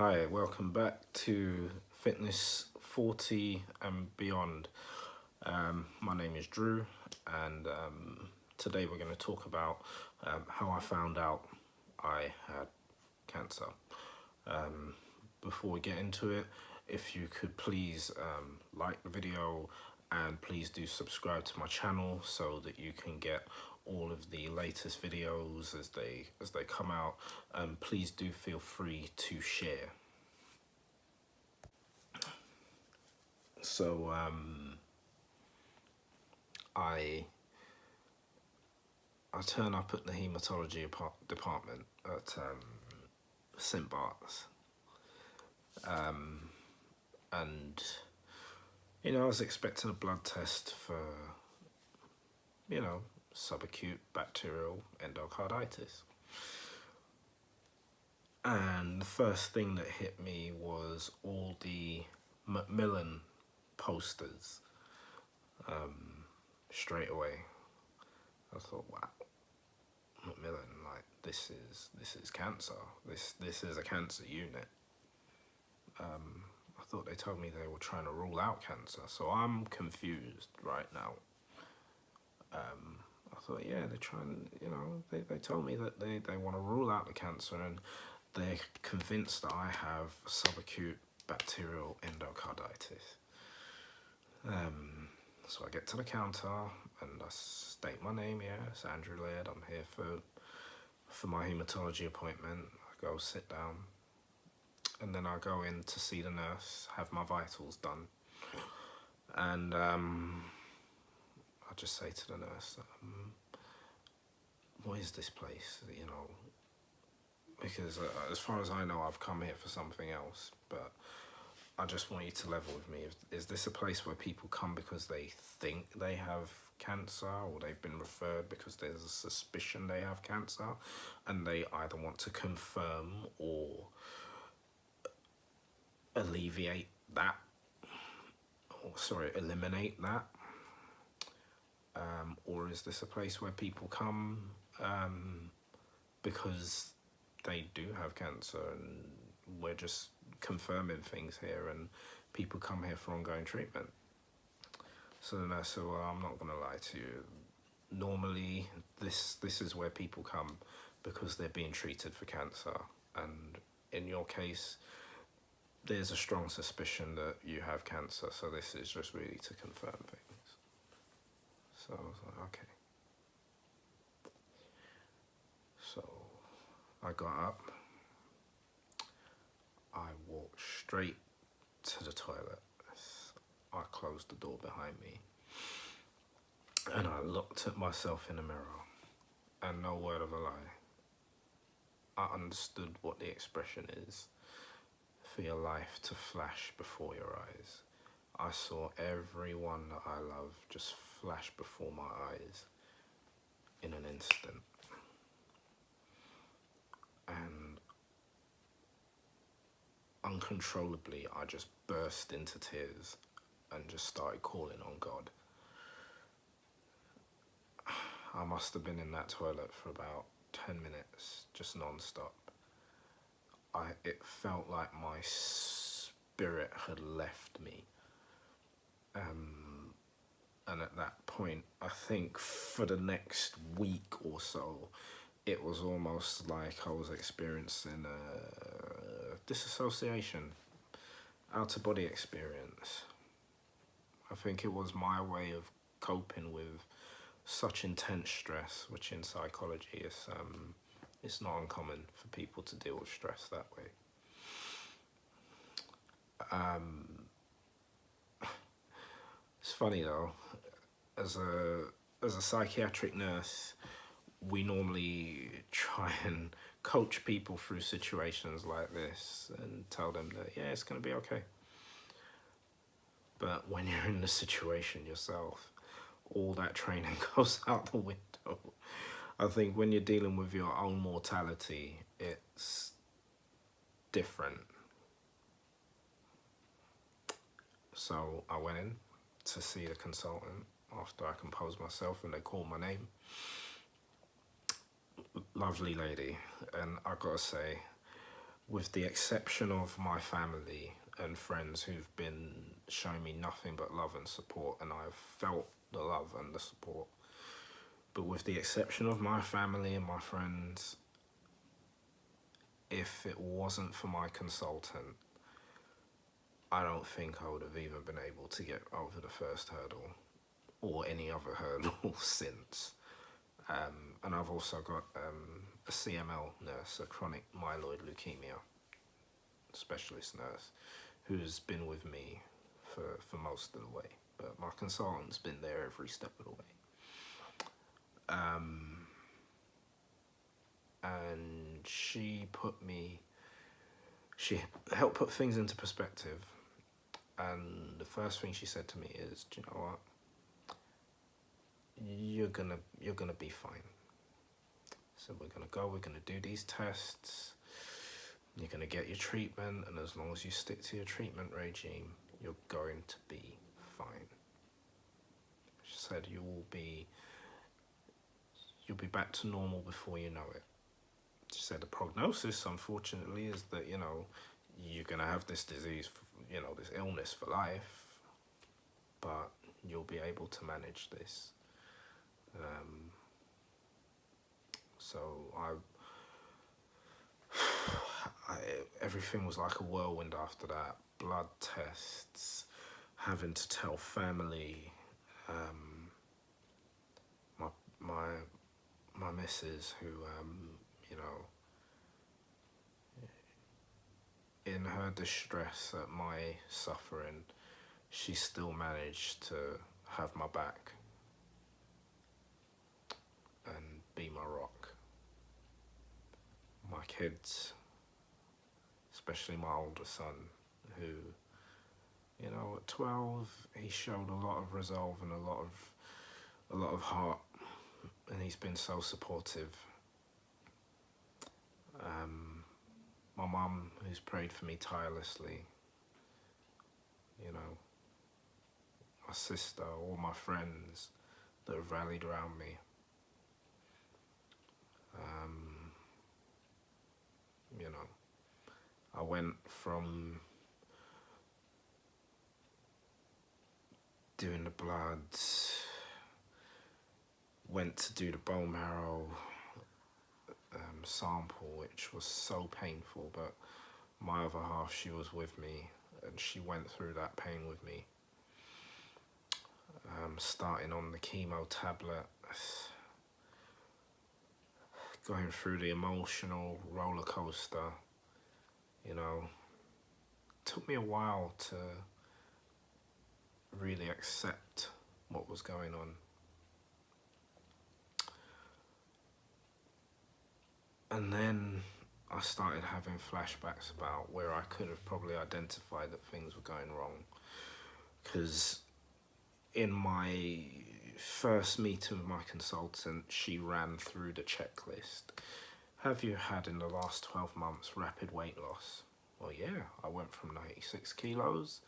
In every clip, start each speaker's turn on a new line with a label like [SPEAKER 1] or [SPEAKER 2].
[SPEAKER 1] Hi, welcome back to Fitness 40 and Beyond. My name is Drew, and today we're going to talk about how I found out I had cancer. Before we get into it, if you could please like the video and please do subscribe to my channel so that you can get all of the latest videos as they come out. Please do feel free to share. So I turn up at the hematology department at St Bart's, and I was expecting a blood test for subacute bacterial endocarditis, and the first thing that hit me was all the Macmillan posters. Straight away I thought, wow, Macmillan, like this is cancer. This is a cancer unit. I thought they told me they were trying to rule out cancer, so I'm confused right now. I thought, yeah, they're trying, they told me that they want to rule out the cancer, and they're convinced that I have subacute bacterial endocarditis. So I get to the counter and I state my name. Yeah, it's Andrew Laird. I'm here for my hematology appointment. I go sit down, and then I go in to see the nurse, have my vitals done, and I just say to the nurse, what is this place? Because as far as I know, I've come here for something else, but I just want you to level with me. Is this a place where people come because they think they have cancer, or they've been referred because there's a suspicion they have cancer, and they either want to confirm or alleviate that, eliminate that? Or is this a place where people come because they do have cancer, and we're just confirming things here, and people come here for ongoing treatment? So then I said, well, I'm not going to lie to you. Normally, this is where people come because they're being treated for cancer, and in your case, there's a strong suspicion that you have cancer, so this is just really to confirm things. So I was like, okay. So I got up, I walked straight to the toilet, I closed the door behind me, and I looked at myself in the mirror, and no word of a lie, I understood what the expression is, for your life to flash before your eyes. I saw everyone that I love just flash before my eyes in an instant. And uncontrollably, I just burst into tears and just started calling on God. I must have been in that toilet for about 10 minutes, just non-stop. It felt like my spirit had left me. And at that point, I think for the next week or so, it was almost like I was experiencing a disassociation, out-of-body experience. I think it was my way of coping with such intense stress, which in psychology is it's not uncommon for people to deal with stress that way. It's funny though, as a psychiatric nurse, we normally try and coach people through situations like this and tell them that, yeah, it's going to be okay. But when you're in the situation yourself, all that training goes out the window. I think when you're dealing with your own mortality, it's different. So I went in to see the consultant after I composed myself, and they called my name. Lovely lady, and I gotta say, with the exception of my family and friends who've been showing me nothing but love and support, and I've felt the love and the support, but with the exception of my family and my friends, if it wasn't for my consultant, I don't think I would have even been able to get over the first hurdle or any other hurdle since. And I've also got a CML nurse, a chronic myeloid leukemia specialist nurse, who's been with me for most of the way. But my consultant's been there every step of the way. And she helped put things into perspective. And the first thing she said to me is, do you know what? You're gonna be fine. So we're gonna do these tests. You're gonna get your treatment, and as long as you stick to your treatment regime, you're going to be fine. She said you'll be back to normal before you know it. She said the prognosis, unfortunately, is that, you know, you're gonna have this disease, you know, this illness for life, but you'll be able to manage this. So everything was like a whirlwind after that. Blood tests, having to tell family, my missus, who, you know, in her distress at my suffering, she still managed to have my back and be my rock. My kids, especially my older son, who, you know, at 12, he showed a lot of resolve and a lot of heart, and he's been so supportive. My mum, who's prayed for me tirelessly, you know, my sister, all my friends that have rallied around me. You know, I went from doing the bloods, went to do the bone marrow sample, which was so painful, but my other half, she was with me, and she went through that pain with me. Starting on the chemo tablet, going through the emotional roller coaster, you know. It took me a while to really accept what was going on. And then I started having flashbacks about where I could have probably identified that things were going wrong. Because in my first meeting with my consultant, she ran through the checklist. Have you had in the last 12 months rapid weight loss? Well, yeah, I went from 96 kilos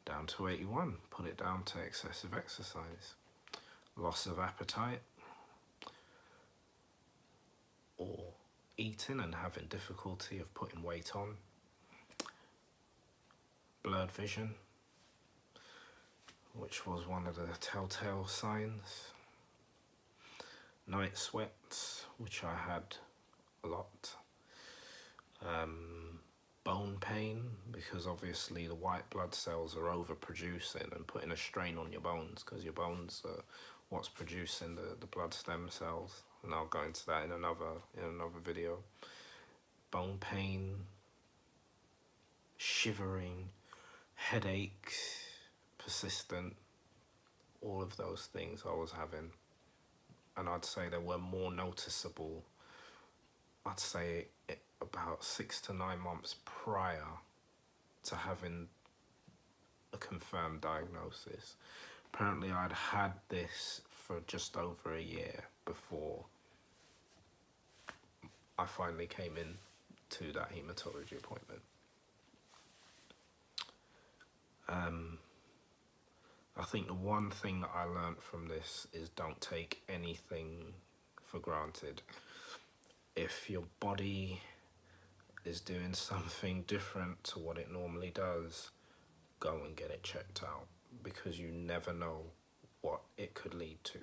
[SPEAKER 1] down to 81, put it down to excessive exercise. Loss of appetite, or eating and having difficulty of putting weight on. Blurred vision, which was one of the telltale signs. Night sweats, which I had a lot. Bone pain, because obviously the white blood cells are overproducing and putting a strain on your bones, because your bones are what's producing the blood stem cells. And I'll go into that in another video. Bone pain, shivering, headache, persistent, all of those things I was having. And I'd say they were more noticeable, I'd say about 6 to 9 months prior to having a confirmed diagnosis. Apparently I'd had this for just over a year before I finally came in to that hematology appointment. I think the one thing that I learned from this is don't take anything for granted. If your body is doing something different to what it normally does, go and get it checked out, because you never know what it could lead to.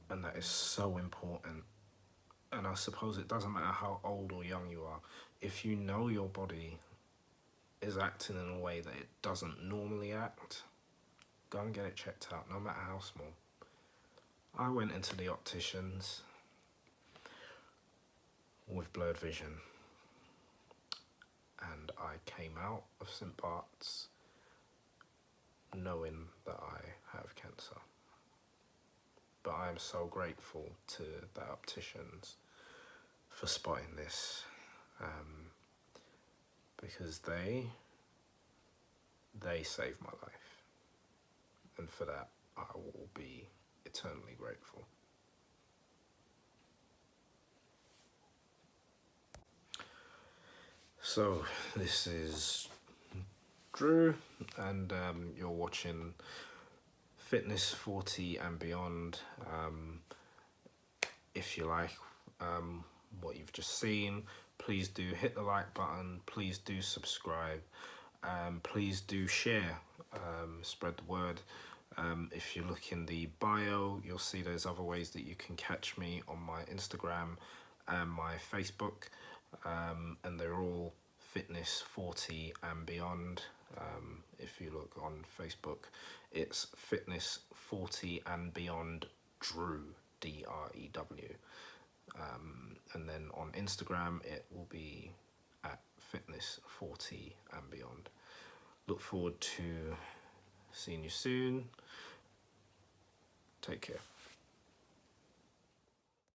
[SPEAKER 1] And that is so important. And I suppose it doesn't matter how old or young you are, if you know your body is acting in a way that it doesn't normally act, go and get it checked out, no matter how small. I went into the opticians with blurred vision, and I came out of St. Bart's knowing that I have cancer. But I am so grateful to the opticians for spotting this, because they saved my life, and for that I will be eternally grateful. So this is Drew, and you're watching Fitness 40 and Beyond. If you like what you've just seen, please do hit the like button, please do subscribe, please do share, spread the word. If you look in the bio, you'll see there's other ways that you can catch me on my Instagram and my Facebook, and they're all Fitness 40 and Beyond. If you look on Facebook, it's Fitness 40 and Beyond Drew, D-R-E-W. And then on Instagram, it will be at Fitness 40 and Beyond. Look forward to seeing you soon. Take care.